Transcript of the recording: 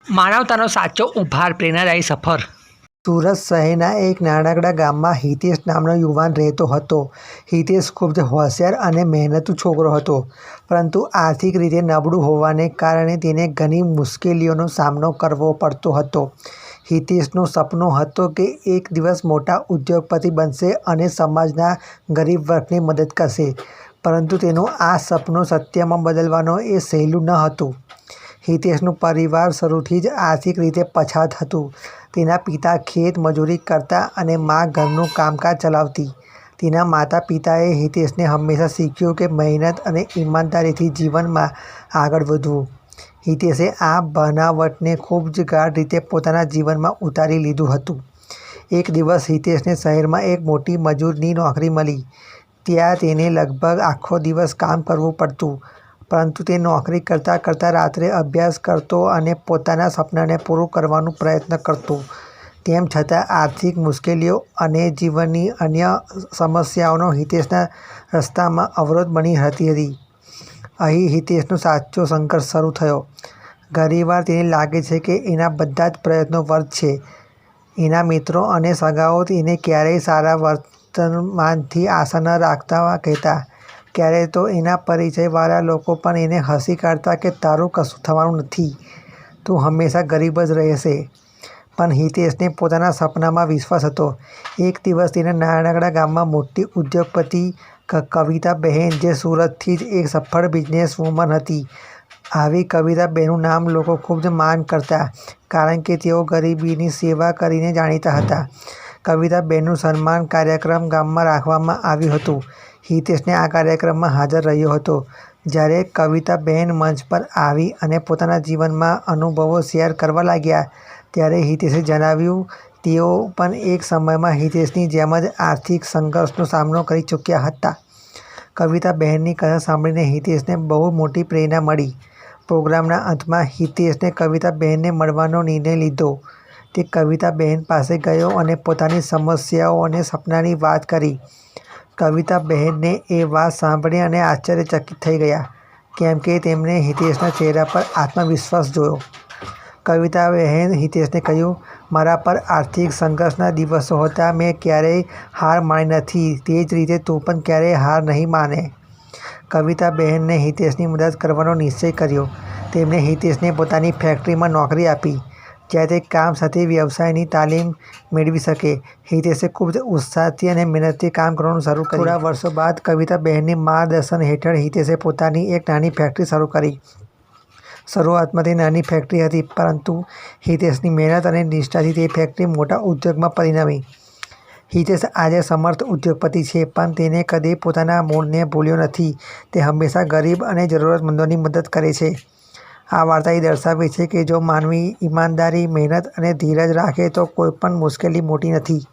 માનવતાનો સાચો ઉભાર, પ્રેરણાદાયી સફર। સુરત શહેરના એક નાનકડા ગામમાં હિતેશ નામનો યુવાન રહેતો હતો। હિતેશ ખૂબ જ હોશિયાર અને મહેનતુ છોકરો હતો, પરંતુ આર્થિક રીતે નબળું હોવાને કારણે તેને ઘણી મુશ્કેલીઓનો સામનો કરવો પડતો હતો। હિતેશનું સપનું હતું કે એક દિવસ મોટા ઉદ્યોગપતિ બનશે અને સમાજના ગરીબ વર્ગની મદદ કરશે, પરંતુ તેનું આ સપનું સત્યમાં બદલવાનું એ સહેલું ન હતું। હિતેશનું પરિવાર શરૂથી જ આર્થિક રીતે પછાત હતું। તેના પિતા ખેત મજૂરી કરતા અને મા ઘરનું કામકાજ ચલાવતી। તેના માતા પિતાએ હિતેશને હંમેશા શીખ્યું કે મહેનત અને ઈમાનદારીથી જીવનમાં આગળ વધવું। હિતેશે આ બનાવટને ખૂબ જ ગાઢ રીતે પોતાના જીવનમાં ઉતારી લીધું હતું। એક દિવસ હિતેશને શહેરમાં એક મોટી મજૂરની નોકરી મળી। ત્યાં તેને લગભગ આખો દિવસ કામ કરવું પડતું, પરંતુ તે નોકરી કરતાં કરતાં રાત્રે અભ્યાસ કરતો અને પોતાના સપનાને પૂરું કરવાનો પ્રયત્ન કરતો। તેમ છતાં આર્થિક મુશ્કેલીઓ અને જીવનની અન્ય સમસ્યાઓ હિતેશના રસ્તામાં અવરોધ બની રહેતી હતી। અહીં હિતેશનો સાચો સંઘર્ષ શરૂ થયો। ઘણીવાર તેને લાગે છે કે એના બધા જ પ્રયત્નો વ્યર્થ છે। એના મિત્રો અને સગાઓ તેને ક્યારેય સારા વર્તમાનથી આશા ન રાખતા કહેતા। ક્યારેક તો એના પરિચયવાળા લોકો પણ એને હસી કાઢતા કે તારું કશું થવાનું નથી, તું હંમેશા ગરીબ જ રહેશે। પણ હિતેશને પોતાના સપનામાં વિશ્વાસ હતો। એક દિવસ તેના નાનકડા ગામમાં મોટી ઉદ્યોગપતિ કવિતાબહેન, જે સુરતથી જ એક સફળ બિઝનેસ વુમન હતી। આવી કવિતાબહેનનું નામ લોકો ખૂબ જ માન કરતા, કારણ કે તેઓ ગરીબોની સેવા કરીને જાણીતા હતા। કવિતાબહેનનું સન્માન કાર્યક્રમ ગામમાં રાખવામાં આવ્યું હતું। હિતેશને આ કાર્યક્રમમાં હાજર રહ્યો હતો। જ્યારે કવિતાબહેન મંચ પર આવી અને પોતાના જીવનના અનુભવો શેર કરવા લાગ્યા, ત્યારે હિતેશે જણાવ્યું તેઓ પણ એક સમયમાં હિતેશની જેમ જ આર્થિક સંઘર્ષનો સામનો કરી ચૂક્યા હતા। કવિતાબહેનની કથા સાંભળીને હિતેશને બહુ મોટી પ્રેરણા મળી। પ્રોગ્રામના અંતમાં હિતેશે કવિતાબહેનને મળવાનો નિર્ણય લીધો। તે કવિતાબહેન પાસે ગયો અને પોતાની સમસ્યાઓ અને સપનાની વાત કરી। કવિતાબહેનને એ વાત સાંભળીને આશ્ચર્યચકિત થઈ ગયા, કેમ કે તેમણે હિતેશના ચહેરા પર આત્મવિશ્વાસ જોયો। કવિતાબહેને હિતેશને કહ્યું, મારા પર આર્થિક સંઘર્ષના દિવસો હતા, મેં ક્યારેય હાર માની નથી, તે જ રીતે તું પણ ક્યારેય હાર નહીં માને। કવિતાબહેને હિતેશની મદદ કરવાનો નિશ્ચય કર્યો। તેમણે હિતેશને પોતાની ફેક્ટરીમાં નોકરી આપી, જ્યાં તે કામ સાથે વ્યવસાયની તાલીમ મેળવી શકે। હિતેશે ખૂબ જ ઉત્સાહથી અને મહેનતથી કામ કરવાનું શરૂ કર્યું। થોડા વર્ષો બાદ કવિતાબહેનના માર્ગદર્શન હેઠળ હિતેશે પોતાની એક નાની ફેક્ટરી શરૂ કરી। શરૂઆતમાં તે નાની ફેક્ટરી હતી, પરંતુ હિતેશની મહેનત અને નિષ્ઠાથી તે ફેક્ટરી મોટા ઉદ્યોગમાં પરિણમી। હિતેશ આજે સમર્થ ઉદ્યોગપતિ છે, પણ તેણે કદી પોતાના મૂળને ભૂલ્યો નથી। તે હંમેશા ગરીબ અને જરૂરતમંદોની મદદ કરે છે। આ વાર્તા એ દર્શાવે છે કે જો માનવી ઈમાનદારી, મહેનત અને ધીરજ રાખે તો કોઈ પણ મુશ્કેલી મોટી નથી।